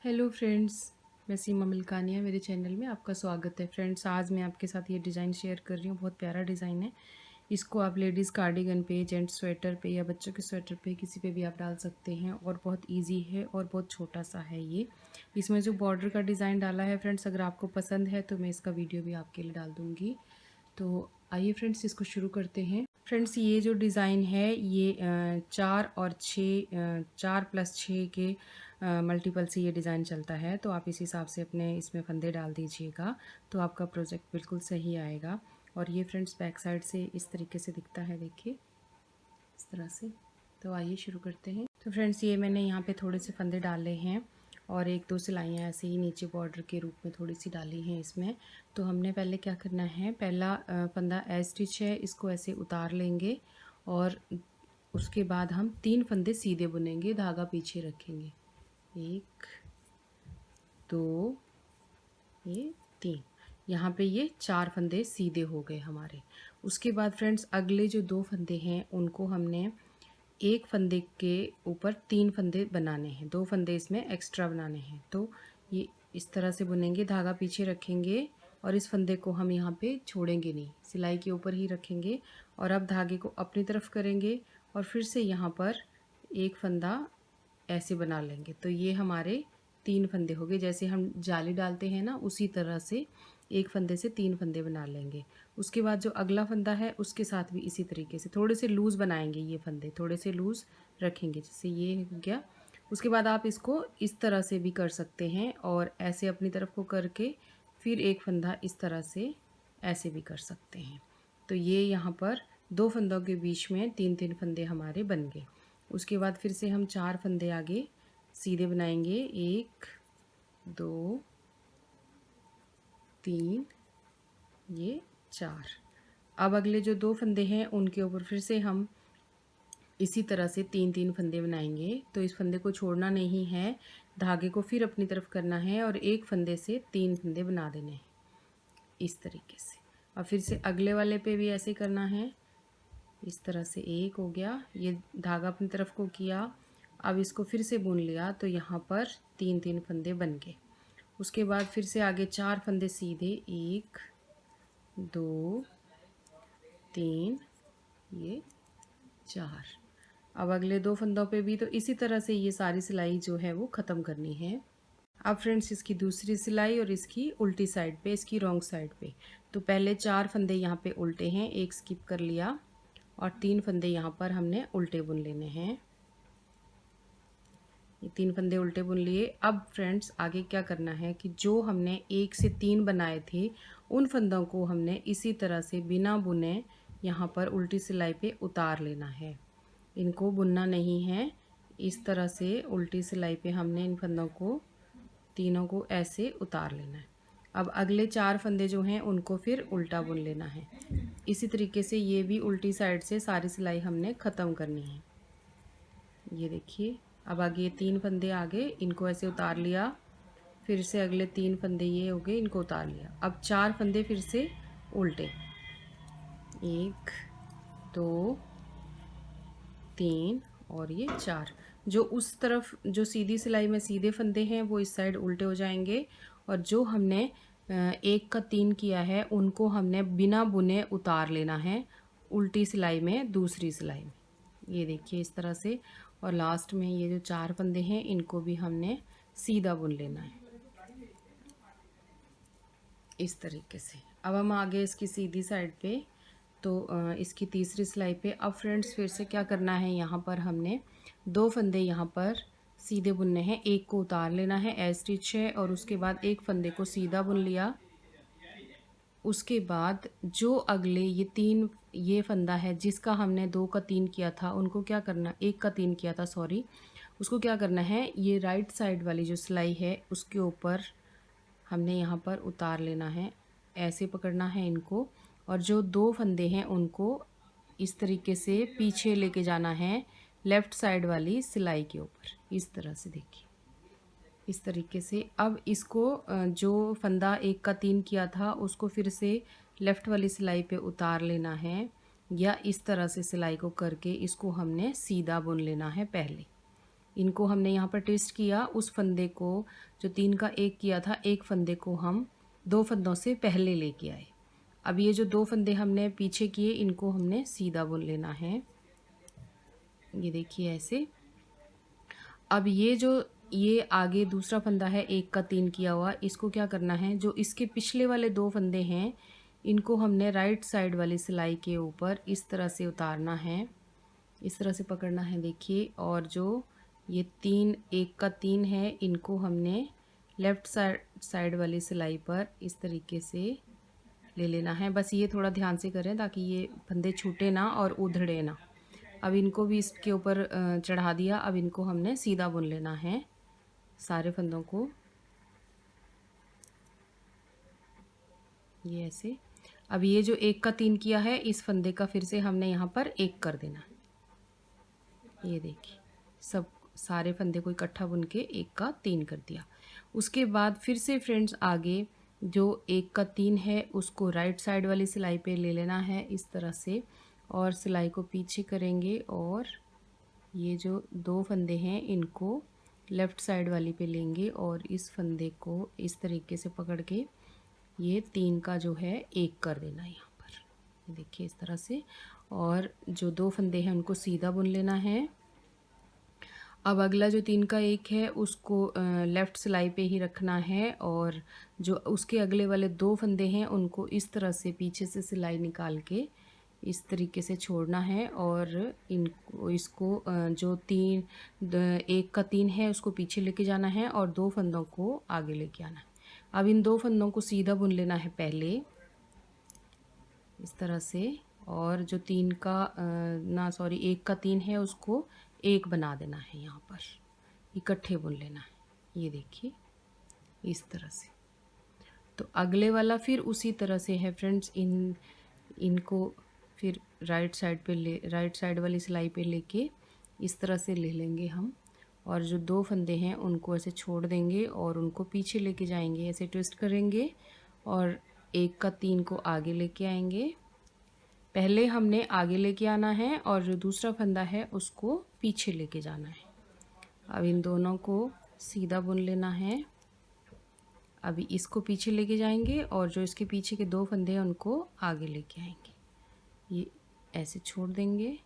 Hello friends, मैं सीमा मिल्कानिया, मेरे channel में आपका स्वागत है। फ्रेंड्स, आज मैं आपके साथ ये डिज़ाइन शेयर कर रही हूँ। बहुत प्यारा डिज़ाइन है। इसको आप लेडीज़ कार्डिगन पे, जेंट्स स्वेटर पे या बच्चों के स्वेटर पे किसी पे भी आप डाल सकते हैं और बहुत इजी है और बहुत छोटा सा है ये। इसमें जो बॉर्डर का डिज़ाइन डाला है फ्रेंड्स, अगर आपको पसंद है तो मैं इसका वीडियो भी आपके लिए डाल दूँगी। तो आइए फ्रेंड्स, इसको शुरू करते हैं। फ्रेंड्स, ये जो डिज़ाइन है ये 4 और 6 4+6 के मल्टीपल से ये डिज़ाइन चलता है। तो आप इस हिसाब से अपने इसमें फंदे डाल दीजिएगा तो आपका प्रोजेक्ट बिल्कुल सही आएगा। और ये फ्रेंड्स बैक साइड से इस तरीके से दिखता है, देखिए इस तरह से। तो आइए शुरू करते हैं। तो फ्रेंड्स, ये मैंने यहाँ पे थोड़े से फंदे डाले हैं और एक दो सिलाइयाँ ऐसे ही नीचे बॉर्डर के रूप में थोड़ी सी डाली हैं इसमें। तो हमने पहले क्या करना है, पहला फंदा एज स्टिच है, इसको ऐसे उतार लेंगे और उसके बाद हम 3 फंदे सीधे बुनेंगे, धागा पीछे रखेंगे। 1 2 ये 3। यहाँ पे ये 4 फंदे सीधे हो गए हमारे। उसके बाद फ्रेंड्स, अगले जो 2 फंदे हैं उनको हमने एक फंदे के ऊपर 3 फंदे बनाने हैं, 2 फंदे इसमें एक्स्ट्रा बनाने हैं। तो ये इस तरह से बुनेंगे, धागा पीछे रखेंगे और इस फंदे को हम यहाँ पे छोड़ेंगे नहीं, सिलाई के ऊपर ही रखेंगे। और अब धागे को अपनी तरफ करेंगे और फिर से यहाँ पर एक फंदा ऐसे बना लेंगे। तो ये हमारे 3 फंदे हो गए। जैसे हम जाली डालते हैं ना, उसी तरह से एक फंदे से 3 फंदे बना लेंगे। उसके बाद जो अगला फंदा है उसके साथ भी इसी तरीके से थोड़े से लूज़ बनाएंगे, ये फंदे थोड़े से लूज़ रखेंगे, जैसे ये हो गया। उसके बाद आप इसको इस तरह से भी कर सकते हैं और ऐसे अपनी तरफ को करके फिर एक फंदा इस तरह से ऐसे भी कर सकते हैं। तो ये यहाँ पर 2 फंदों के बीच में 3-3 फंदे हमारे बन गए। उसके बाद फिर से हम 4 फंदे आगे सीधे बनाएंगे, 1 2 3 ये 4। अब अगले जो 2 फंदे हैं उनके ऊपर फिर से हम इसी तरह से 3-3 फंदे बनाएंगे। तो इस फंदे को छोड़ना नहीं है, धागे को फिर अपनी तरफ करना है और एक फंदे से 3 फंदे बना देने हैं इस तरीके से। और फिर से अगले वाले पे भी ऐसे करना है, इस तरह से। एक हो गया, ये धागा अपनी तरफ को किया, अब इसको फिर से बुन लिया तो यहाँ पर 3-3 फंदे बन गए। उसके बाद फिर से आगे 4 फंदे सीधे, 1 2 3 ये 4। अब अगले 2 फंदों पे भी तो इसी तरह से ये सारी सिलाई जो है वो ख़त्म करनी है। अब फ्रेंड्स, इसकी दूसरी सिलाई और इसकी उल्टी साइड पे, इसकी रॉन्ग साइड पे। तो पहले 4 फंदे यहाँ पे उल्टे हैं, एक स्किप कर लिया और 3 फंदे यहाँ पर हमने उल्टे बुन लेने हैं। ये 3 फंदे उल्टे बुन लिए। अब फ्रेंड्स, आगे क्या करना है कि जो हमने 1 से 3 बनाए थे उन फंदों को हमने इसी तरह से बिना बुने यहाँ पर उल्टी सिलाई पे उतार लेना है। इनको बुनना नहीं है, इस तरह से उल्टी सिलाई पे हमने इन फंदों को तीनों को ऐसे उतार लेना है। अब अगले 4 फंदे जो हैं उनको फिर उल्टा बुन लेना है। इसी तरीके से ये भी उल्टी साइड से सारी सिलाई हमने ख़त्म करनी है। ये देखिए, अब आगे ये 3 फंदे आगे, इनको ऐसे उतार लिया, फिर से अगले 3 फंदे ये हो गए, इनको उतार लिया। अब 4 फंदे फिर से उल्टे, 1 2 3 और ये 4। जो उस तरफ जो सीधी सिलाई में सीधे फंदे हैं वो इस साइड उल्टे हो जाएंगे और जो हमने 1 का 3 किया है उनको हमने बिना बुने उतार लेना है उल्टी सिलाई में, दूसरी सिलाई में। ये देखिए इस तरह से। और लास्ट में ये जो 4 फंदे हैं इनको भी हमने सीधा बुन लेना है इस तरीके से। अब हम आगे इसकी सीधी साइड पे, तो इसकी तीसरी सिलाई पे। अब फ्रेंड्स, फिर से क्या करना है, यहाँ पर हमने 2 फंदे यहाँ पर सीधे बुनने हैं, एक को उतार लेना है, एज स्टिच है, और उसके बाद एक फंदे को सीधा बुन लिया। उसके बाद जो अगले ये फंदा है जिसका हमने 2 का 3 किया था, उनको क्या करना, 1 का 3 किया था सॉरी, उसको क्या करना है, ये राइट साइड वाली जो सिलाई है उसके ऊपर हमने यहाँ पर उतार लेना है, ऐसे पकड़ना है इनको। और जो 2 फंदे हैं उनको इस तरीके से पीछे लेके जाना है लेफ़्ट साइड वाली सिलाई के ऊपर, इस तरह से देखिए इस तरीके से। अब इसको जो फंदा 1 का 3 किया था उसको फिर से लेफ़्ट वाली सिलाई पे उतार लेना है, या इस तरह से सिलाई को करके इसको हमने सीधा बुन लेना है पहले। इनको हमने यहाँ पर ट्विस्ट किया, उस फंदे को जो 3 का एक किया था, एक फंदे को हम 2 फंदों से पहले लेके आए। अब ये जो 2 फंदे हमने पीछे किए, इनको हमने सीधा बुन लेना है। ये देखिए ऐसे। अब ये आगे दूसरा फंदा है 1 का 3 किया हुआ, इसको क्या करना है, जो इसके पिछले वाले 2 फंदे हैं इनको हमने राइट साइड वाली सिलाई के ऊपर इस तरह से उतारना है, इस तरह से पकड़ना है देखिए। और जो ये 3 1 का 3 है इनको हमने लेफ़्ट साइड वाली सिलाई पर इस तरीके से ले लेना है। बस ये थोड़ा ध्यान से करें ताकि ये फंदे छूटे ना और उधड़े ना। अब इनको भी इसके ऊपर चढ़ा दिया। अब इनको हमने सीधा बुन लेना है सारे फंदों को, ये ऐसे। अब ये जो 1 का 3 किया है इस फंदे का फिर से हमने यहाँ पर 1 कर देना। ये देखिए सब सारे फंदे को इकट्ठा बुन के 1 का 3 कर दिया। उसके बाद फिर से फ्रेंड्स आगे जो 1 का 3 है उसको राइट साइड वाली सिलाई पे ले लेना है इस तरह से, और सिलाई को पीछे करेंगे और ये जो 2 फंदे हैं इनको लेफ़्ट साइड वाली पे लेंगे और इस फंदे को इस तरीके से पकड़ के ये 3 का जो है 1 कर देना यहाँ पर, ये देखिए इस तरह से। और जो 2 फंदे हैं उनको सीधा बुन लेना है। अब अगला जो 3 का 1 है उसको लेफ़्ट सिलाई पे ही रखना है, और जो उसके अगले वाले 2 फंदे हैं उनको इस तरह से पीछे से सिलाई निकाल के इस तरीके से छोड़ना है, और इसको जो 1 का 3 है उसको पीछे लेके जाना है और 2 फंदों को आगे लेके आना है। अब इन 2 फंदों को सीधा बुन लेना है पहले इस तरह से, और जो 1 का 3 है उसको 1 बना देना है, यहाँ पर इकट्ठे बुन लेना है, ये देखिए इस तरह से। तो अगले वाला फिर उसी तरह से है फ्रेंड्स, इनको फिर राइट साइड वाली सिलाई पे लेके इस तरह से ले लेंगे हम, और जो 2 फंदे हैं उनको ऐसे छोड़ देंगे और उनको पीछे लेके जाएंगे, ऐसे ट्विस्ट करेंगे और 1 का 3 को आगे लेके आएंगे। पहले हमने आगे लेके आना है और जो दूसरा फंदा है उसको पीछे लेके जाना है। अब इन दोनों को सीधा बुन लेना है। अभी इसको पीछे लेके जाएंगे और जो इसके पीछे के 2 फंदे हैं उनको आगे लेके आएंगे, ये ऐसे छोड़ देंगे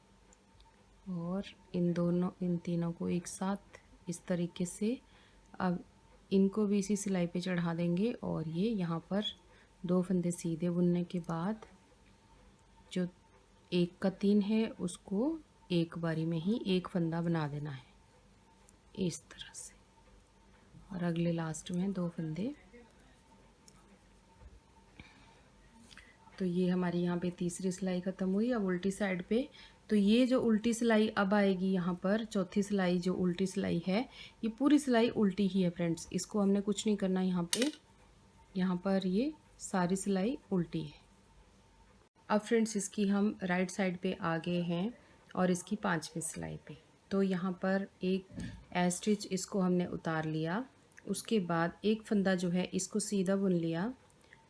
और इन तीनों को एक साथ इस तरीके से अब इनको भी इसी सिलाई पे चढ़ा देंगे, और ये यहाँ पर 2 फंदे सीधे बुनने के बाद जो 1 का 3 है उसको एक बारी में ही 1 फंदा बना देना है इस तरह से, और अगले लास्ट में 2 फंदे। तो ये हमारी यहाँ पे तीसरी सिलाई ख़त्म हुई। अब उल्टी साइड पे, तो ये जो उल्टी सिलाई अब आएगी यहाँ पर, चौथी सिलाई जो उल्टी सिलाई है, ये पूरी सिलाई उल्टी ही है फ्रेंड्स, इसको हमने कुछ नहीं करना यहाँ पर ये सारी सिलाई उल्टी है। अब फ्रेंड्स इसकी हम राइट साइड पे आ गए हैं और इसकी 5वीं सिलाई पे, तो यहाँ पर एक स्टिच इसको हमने उतार लिया, उसके बाद एक फंदा जो है इसको सीधा बुन लिया।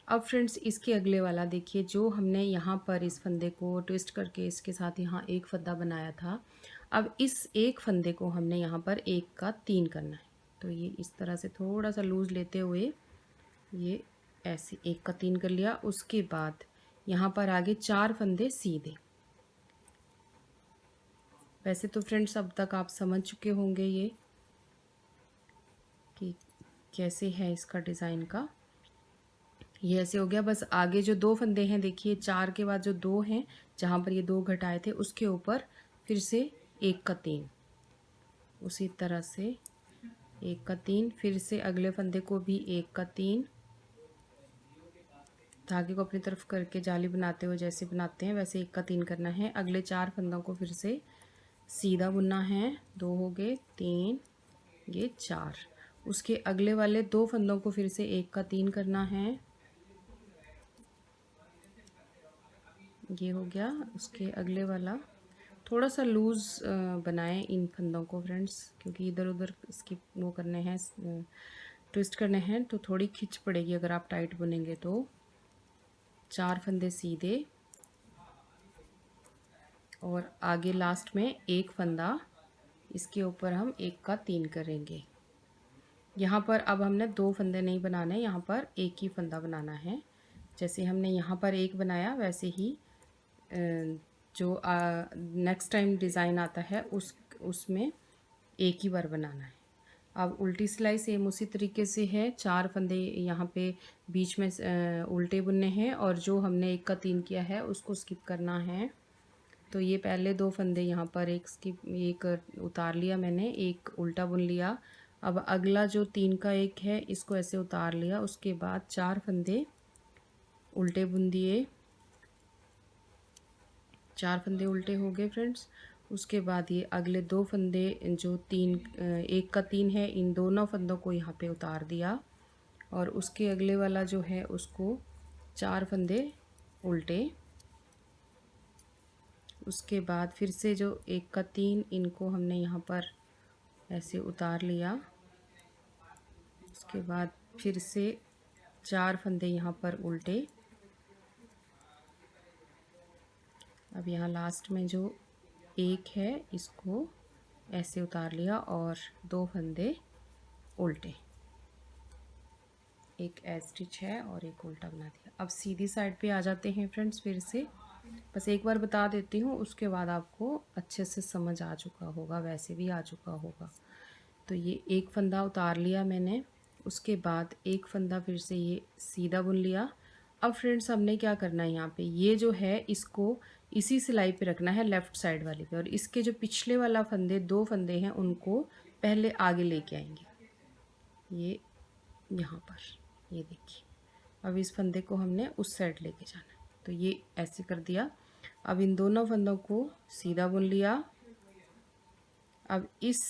अब फ्रेंड्स इसके अगले वाला देखिए, जो हमने यहाँ पर इस फंदे को ट्विस्ट करके इसके साथ यहाँ एक फंदा बनाया था, अब इस एक फंदे को हमने यहाँ पर 1 का 3 करना है। तो ये इस तरह से थोड़ा सा लूज़ लेते हुए ये ऐसे 1 का 3 कर लिया। उसके बाद यहाँ पर आगे 4 फंदे सीधे। वैसे तो फ्रेंड्स अब तक आप समझ चुके होंगे ये कि कैसे है इसका डिज़ाइन का, ये ऐसे हो गया। बस आगे जो 2 फंदे हैं देखिए, 4 के बाद जो 2 हैं जहाँ पर ये 2 घटाए थे उसके ऊपर फिर से 1 का 3, उसी तरह से 1 का 3, फिर से अगले फंदे को भी 1 का 3, धागे को अपनी तरफ करके जाली बनाते हुए जैसे बनाते हैं वैसे 1 का 3 करना है। अगले 4 फंदों को फिर से सीधा बुनना है, 2 हो गए, 3, ये 4। उसके अगले वाले 2 फंदों को फिर से 1 का 3 करना है, ये हो गया। उसके अगले वाला थोड़ा सा लूज़ बनाएं इन फंदों को फ्रेंड्स, क्योंकि इधर उधर इसकी वो करने हैं, ट्विस्ट करने हैं, तो थोड़ी खिंच पड़ेगी अगर आप टाइट बुनेंगे तो। 4 फंदे सीधे और आगे लास्ट में 1 फंदा इसके ऊपर हम 1 का 3 करेंगे। यहाँ पर अब हमने 2 फंदे नहीं बनाने, यहाँ पर एक ही फंदा बनाना है। जैसे हमने यहाँ पर एक बनाया वैसे ही जो नेक्स्ट टाइम डिज़ाइन आता है उसमें एक ही बार बनाना है। अब उल्टी सिलाई सेम उसी तरीके से है। 4 फंदे यहाँ पे बीच में उल्टे बुनने हैं और जो हमने 1 का 3 किया है उसको स्किप करना है। तो ये पहले 2 फंदे यहाँ पर एक उतार लिया मैंने, एक उल्टा बुन लिया। अब अगला जो 3 का 1 है इसको ऐसे उतार लिया। उसके बाद 4 फंदे उल्टे बुन दिए, 4 फंदे उल्टे हो गए फ्रेंड्स। उसके बाद ये अगले 2 फंदे जो 1 का 3 है इन दोनों फंदों को यहाँ पे उतार दिया और उसके अगले वाला जो है उसको 4 फंदे उल्टे। उसके बाद फिर से जो 1 का 3 इनको हमने यहाँ पर ऐसे उतार लिया। उसके बाद फिर से 4 फंदे यहाँ पर उल्टे। अब यहाँ लास्ट में जो 1 है इसको ऐसे उतार लिया और 2 फंदे उल्टे, एक एज स्टिच है और एक उल्टा बना दिया। अब सीधी साइड पे आ जाते हैं फ्रेंड्स। फिर से बस एक बार बता देती हूँ, उसके बाद आपको अच्छे से समझ आ चुका होगा, वैसे भी आ चुका होगा। तो ये एक फंदा उतार लिया मैंने, उसके बाद एक फंदा फिर से ये सीधा बुन लिया। अब फ्रेंड्स हमने क्या करना है, यहाँ पे ये जो है इसको इसी सिलाई पे रखना है लेफ़्ट साइड वाले पे, और इसके जो पिछले वाला फंदे 2 फंदे हैं उनको पहले आगे लेके आएंगे। ये यहाँ पर ये देखिए, अब इस फंदे को हमने उस साइड लेके जाना है, तो ये ऐसे कर दिया। अब इन दोनों फंदों को सीधा बुन लिया। अब इस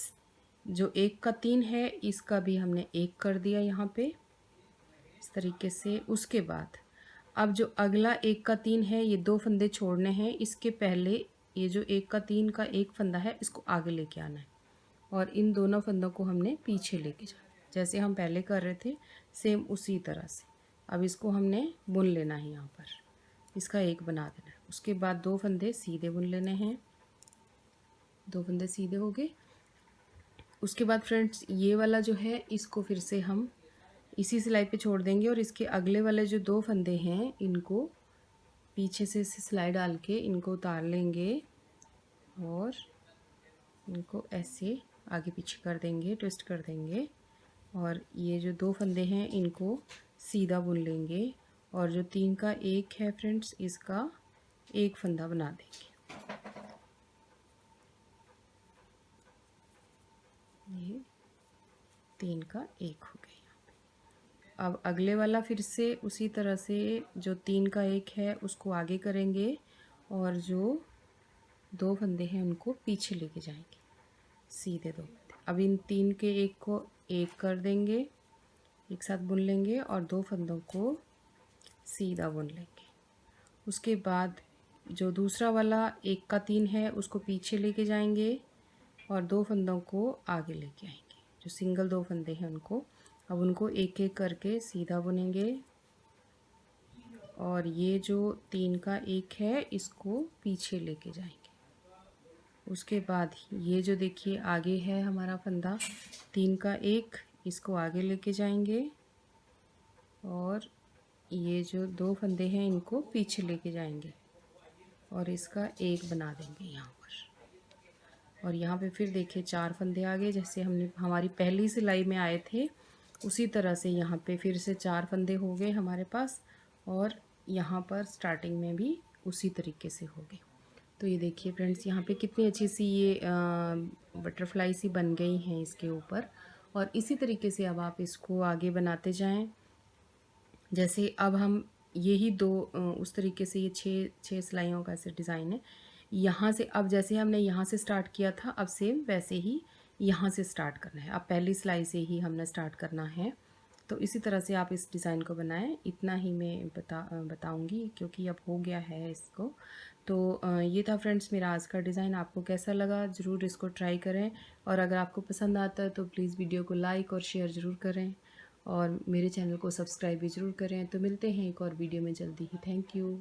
जो 1 का 3 है इसका भी हमने 1 कर दिया यहाँ पे इस तरीके से। उसके बाद अब जो अगला 1 का 3 है ये 2 फंदे छोड़ने हैं, इसके पहले ये जो 1 का 3 का एक फंदा है इसको आगे लेके आना है और इन दोनों फंदों को हमने पीछे लेके जाना है, जैसे हम पहले कर रहे थे सेम उसी तरह से। अब इसको हमने बुन लेना है, यहाँ पर इसका एक बना देना है। उसके बाद 2 फंदे सीधे बुन लेने हैं, 2 फंदे सीधे हो गए। उसके बाद फ्रेंड्स ये वाला जो है इसको फिर से हम इसी सिलाई पे छोड़ देंगे और इसके अगले वाले जो 2 फंदे हैं इनको पीछे से सिलाई डाल के इनको उतार लेंगे और इनको ऐसे आगे पीछे कर देंगे, ट्विस्ट कर देंगे और ये जो 2 फंदे हैं इनको सीधा बुन लेंगे और जो 3 का 1 है फ्रेंड्स इसका एक फंदा बना देंगे। ये 3 का 1 हो गया। अब अगले वाला फिर से उसी तरह से जो 3 का 1 है उसको आगे करेंगे और जो 2 फंदे हैं उनको पीछे लेके जाएंगे, सीधे 2 फंदे। अब इन 3 के 1 को 1 कर देंगे, एक साथ बुन लेंगे और 2 फंदों को सीधा बुन लेंगे। उसके बाद जो दूसरा वाला 1 का 3 है उसको पीछे लेके जाएंगे और 2 फंदों को आगे लेके आएंगे। जो सिंगल 2 फंदे हैं उनको अब उनको एक एक करके सीधा बुनेंगे और ये जो 3 का 1 है इसको पीछे लेके जाएंगे। उसके बाद ये जो देखिए आगे है हमारा फंदा 3 का 1, इसको आगे लेके जाएंगे और ये जो 2 फंदे हैं इनको पीछे लेके जाएंगे और इसका एक बना देंगे यहाँ पर। और यहाँ पे फिर देखिए 4 फंदे आ गए, जैसे हमने हमारी पहली सिलाई में आए थे उसी तरह से यहाँ पे फिर से 4 फंदे हो गए हमारे पास और यहाँ पर स्टार्टिंग में भी उसी तरीके से हो गए। तो ये देखिए फ्रेंड्स यहाँ पे कितनी अच्छी सी ये बटरफ्लाई सी बन गई हैं इसके ऊपर। और इसी तरीके से अब आप इसको आगे बनाते जाएं। जैसे अब हम यही 2 उस तरीके से ये 6 सिलाइयों का ऐसे डिज़ाइन है। यहाँ से अब जैसे हमने यहाँ से स्टार्ट किया था अब सेम वैसे ही यहाँ से स्टार्ट करना है। अब पहली सिलाई से ही हमने स्टार्ट करना है, तो इसी तरह से आप इस डिज़ाइन को बनाएं। इतना ही मैं बताऊंगी क्योंकि अब हो गया है इसको। तो ये था फ्रेंड्स मेरा आज का डिज़ाइन। आपको कैसा लगा ज़रूर इसको ट्राई करें और अगर आपको पसंद आता है तो प्लीज़ वीडियो को लाइक और शेयर ज़रूर करें और मेरे चैनल को सब्सक्राइब भी ज़रूर करें। तो मिलते हैं एक और वीडियो में जल्दी ही। Thank you.